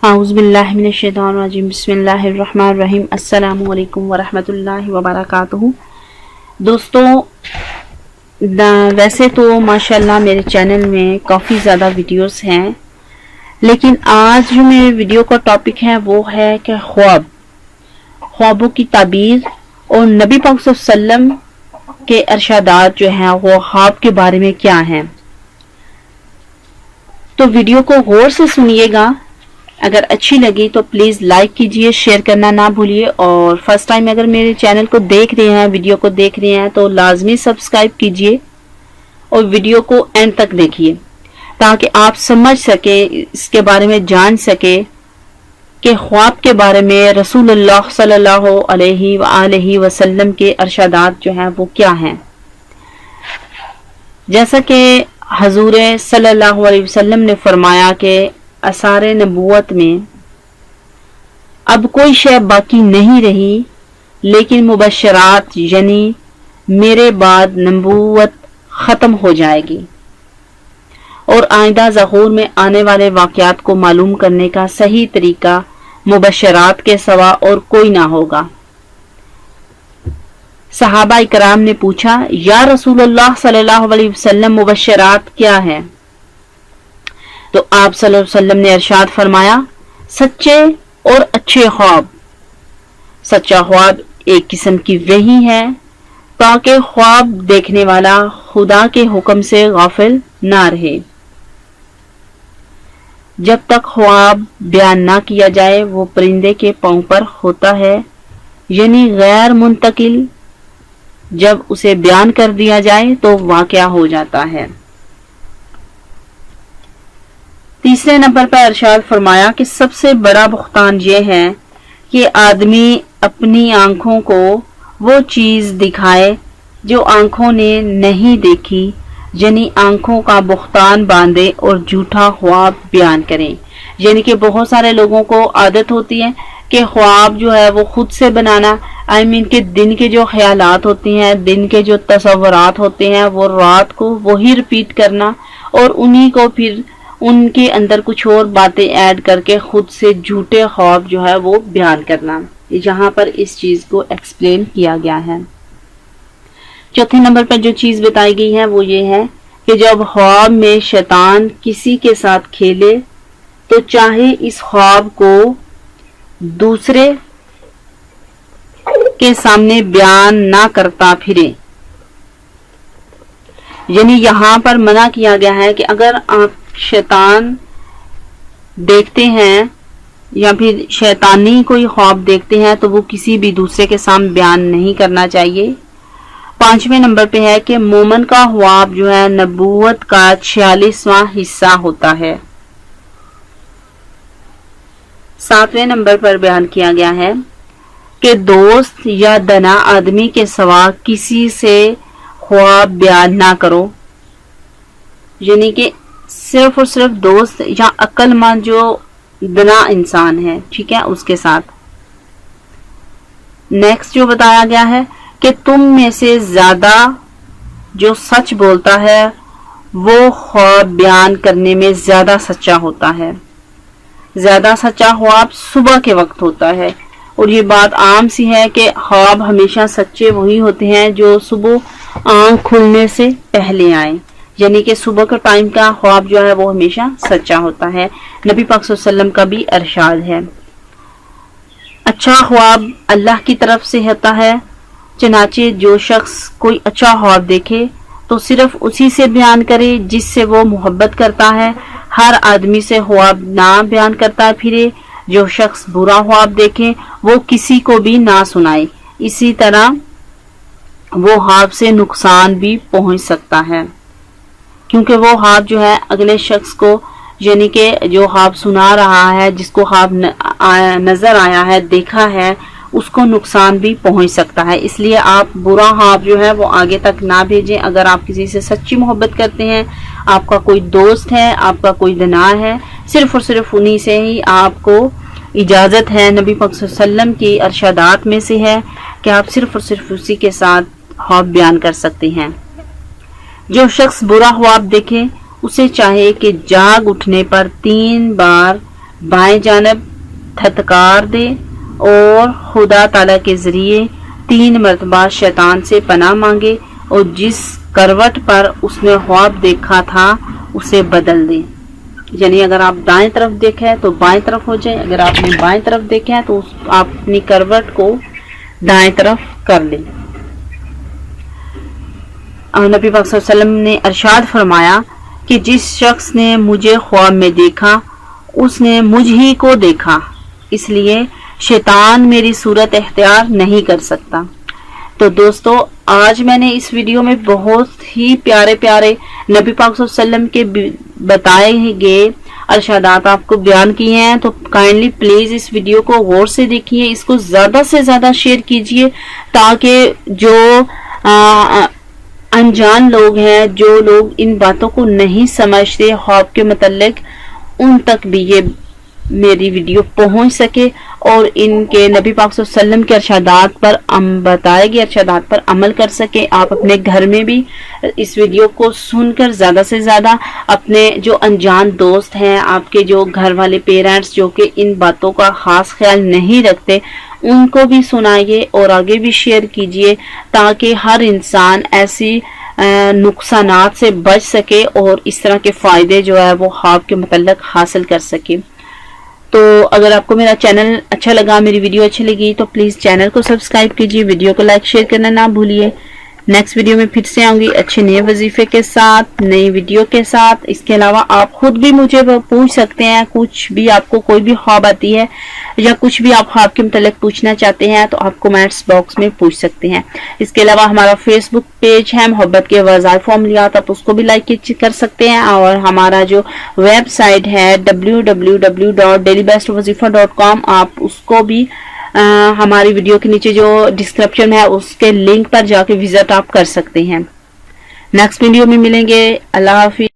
اعوذ باللہ من الشیطان الرجیم بسم اللہ الرحمن الرحیم السلام علیکم ورحمۃ اللہ وبرکاتہ۔ دوستوں، ویسے تو ماشاءاللہ میرے چینل میں کافی زیادہ ویڈیوز ہیں، لیکن آج جو میرے ویڈیو کا ٹاپک ہے وہ ہے کہ خوابوں کی تعبیر اور نبی پاک صلی اللہ علیہ وسلم کے ارشادات جو ہیں وہ خواب کے بارے میں کیا ہیں۔ تو ویڈیو کو غور سے سنیے گا، اگر اچھی لگی تو پلیز لائک کیجئے، شیئر کرنا نہ بھولیے، اور فرسٹ ٹائم اگر میرے چینل کو دیکھ رہے ہیں، ویڈیو کو دیکھ رہے ہیں تو لازمی سبسکرائب کیجئے اور ویڈیو کو اینڈ تک دیکھیے تاکہ آپ سمجھ سکیں، اس کے بارے میں جان سکیں کہ خواب کے بارے میں رسول اللہ صلی اللہ علیہ وآلہ وسلم کے ارشادات جو ہیں وہ کیا ہیں۔ جیسا کہ حضور صلی اللہ علیہ وسلم نے فرمایا کہ آثار نبوت میں اب کوئی شے باقی نہیں رہی، لیکن مبشرات یعنی میرے بعد نبوت ختم ہو جائے گی اور آئندہ ظہور میں آنے والے واقعات کو معلوم کرنے کا صحیح طریقہ مبشرات کے سوا اور کوئی نہ ہوگا۔ صحابہ کرام نے پوچھا، یا رسول اللہ صلی اللہ علیہ وسلم مبشرات کیا ہے؟ تو آپ صلی اللہ علیہ وسلم نے ارشاد فرمایا، سچے اور اچھے خواب۔ سچا خواب ایک قسم کی وحی ہے تاکہ خواب دیکھنے والا خدا کے حکم سے غافل نہ رہے۔ جب تک خواب بیان نہ کیا جائے وہ پرندے کے پاؤں پر ہوتا ہے، یعنی غیر منتقل۔ جب اسے بیان کر دیا جائے تو واقعہ ہو جاتا ہے۔ تیسرے نمبر پر ارشاد فرمایا کہ سب سے بڑا بہتان یہ ہے کہ آدمی اپنی آنکھوں کو وہ چیز دکھائے جو آنکھوں نے نہیں دیکھی، یعنی آنکھوں کا بہتان باندھے اور جھوٹا خواب بیان کرے۔ یعنی کہ بہت سارے لوگوں کو عادت ہوتی ہے کہ خواب جو ہے وہ خود سے بنانا، کے دن کے جو خیالات ہوتے ہیں، دن کے جو تصورات ہوتے ہیں وہ رات کو وہی ریپیٹ کرنا اور انہی کو پھر ان کے اندر کچھ اور باتیں ایڈ کر کے خود سے جھوٹے خواب جو ہے وہ بیان کرنا۔ یہاں پر اس چیز کو ایکسپلین کیا گیا ہے۔ چوتھے نمبر پر جو چیز بتائی گئی ہے وہ یہ ہے کہ جب خواب میں شیطان کسی کے ساتھ کھیلے تو چاہے اس خواب کو دوسرے کے سامنے بیان نہ کرتا پھرے۔ یعنی یہاں پر منع کیا گیا ہے کہ اگر آپ شیطان دیکھتے ہیں یا پھر شیطانی کوئی خواب دیکھتے ہیں تو وہ کسی بھی دوسرے کے سامنے بیان نہیں کرنا چاہیے۔ پانچویں نمبر پہ ہے کہ مومن کا خواب جو ہے نبوت کا 46واں حصہ ہوتا ہے۔ ساتویں نمبر پر بیان کیا گیا ہے کہ دوست یا دنا آدمی کے سوا کسی سے خواب بیان نہ کرو، یعنی کہ صرف اور صرف دوست یا عقل مند جو دنا انسان ہے، ٹھیک ہے، اس کے ساتھ۔ نیکسٹ جو بتایا گیا ہے کہ تم میں سے زیادہ جو سچ بولتا ہے وہ خواب بیان کرنے میں زیادہ سچا ہوتا ہے۔ زیادہ سچا خواب صبح کے وقت ہوتا ہے، اور یہ بات عام سی ہے کہ خواب ہمیشہ سچے وہی ہوتے ہیں جو صبح آنکھ کھلنے سے پہلے آئیں، یعنی کہ صبح کا ٹائم کا خواب جو ہے وہ ہمیشہ سچا ہوتا ہے۔ نبی پاک صلی اللہ علیہ وسلم کا بھی ارشاد ہے۔ اچھا خواب اللہ کی طرف سے ہوتا ہے، چنانچہ جو شخص کوئی اچھا خواب دیکھے تو صرف اسی سے بیان کرے جس سے وہ محبت کرتا ہے، ہر آدمی سے خواب نہ بیان کرتا پھرے۔ جو شخص برا خواب دیکھے وہ کسی کو بھی نہ سنائے، اسی طرح وہ خواب سے نقصان بھی پہنچ سکتا ہے، کیونکہ وہ خواب جو ہے اگلے شخص کو، یعنی کہ جو خواب سنا رہا ہے، جس کو خواب نظر آیا ہے، دیکھا ہے، اس کو نقصان بھی پہنچ سکتا ہے۔ اس لیے آپ برا خواب جو ہے وہ آگے تک نہ بھیجیں۔ اگر آپ کسی سے سچی محبت کرتے ہیں، آپ کا کوئی دوست ہے، آپ کا کوئی دنا ہے، صرف اور صرف انہی سے ہی آپ کو اجازت ہے۔ نبی پاک صلی اللہ علیہ وسلم کی ارشادات میں سے ہے کہ آپ صرف اور صرف اسی کے ساتھ خواب بیان کر سکتے ہیں۔ جو شخص برا خواب دیکھے اسے چاہے کہ جاگ اٹھنے پر 3 بار بائیں جانب تھتکار دے اور خدا تعالیٰ کے ذریعے 3 مرتبہ شیطان سے پناہ مانگے اور جس کروٹ پر اس نے خواب دیکھا تھا اسے بدل دے. یعنی اگر آپ دائیں طرف دیکھا ہے تو بائیں طرف ہو جائے, اگر آپ نے بائیں طرف دیکھا ہے تو آپ اپنی کروٹ کو دائیں طرف کر لیں. نبی پاک صلی اللہ علیہ وسلم نے ارشاد فرمایا کہ جس شخص نے مجھے خواب میں دیکھا اس نے مجھ ہی کو دیکھا, اس لیے شیطان میری صورت اختیار نہیں کر سکتا. تو دوستو آج میں نے اس ویڈیو میں بہت ہی پیارے پیارے نبی پاک صلی اللہ علیہ وسلم کے بتائے گئے ارشادات آپ کو بیان کیے ہیں. تو کائنڈلی پلیز اس ویڈیو کو غور سے دیکھیے, اس کو زیادہ سے زیادہ شیئر کیجئے تاکہ جو انجان لوگ ہیں, جو لوگ ان باتوں کو نہیں سمجھتے خواب کے متعلق, ان تک بھی یہ میری ویڈیو پہنچ سکے اور ان کے نبی پاک صلی اللہ علیہ وسلم کے ارشادات پر بتائے گئے ارشادات پر عمل کر سکے. آپ اپنے گھر میں بھی اس ویڈیو کو سن کر زیادہ سے زیادہ اپنے جو انجان دوست ہیں, آپ کے جو گھر والے پیرنٹس جو کہ ان باتوں کا خاص خیال نہیں رکھتے, ان کو بھی سنائیے اور آگے بھی شیئر کیجئے تاکہ ہر انسان ایسی نقصانات سے بچ سکے اور اس طرح کے فائدے جو ہے وہ خواب کے متعلق حاصل کر سکے. تو اگر آپ کو میرا چینل اچھا لگا, میری ویڈیو اچھی لگی تو پلیز چینل کو سبسکرائب کیجئے, ویڈیو کو لائک شیئر کرنا نہ بھولیے. نیکسٹ ویڈیو میں پھر سے آؤں گی اچھے نئے وظیفے کے ساتھ, نئی ویڈیو کے ساتھ. اس کے علاوہ آپ خود بھی مجھے پوچھ سکتے ہیں, کچھ بھی آپ کو کوئی بھی خواب آتی ہے یا کچھ بھی آپ خواب کے متعلق پوچھنا چاہتے ہیں تو آپ کومنٹس باکس میں پوچھ سکتے ہیں. اس کے علاوہ ہمارا فیس بک پیج ہے محبت کے وظائف فارمولیات, آپ اس کو بھی لائک کر سکتے ہیں. اور ہمارا جو ویب سائٹ ہے www.dailybestwazifa.com, آپ اس کو بھی ہماری ویڈیو کے نیچے جو ڈسکرپشن ہے اس کے لنک پر جا کے وزٹ آپ کر سکتے ہیں. نیکسٹ ویڈیو میں ملیں گے. اللہ حافظ.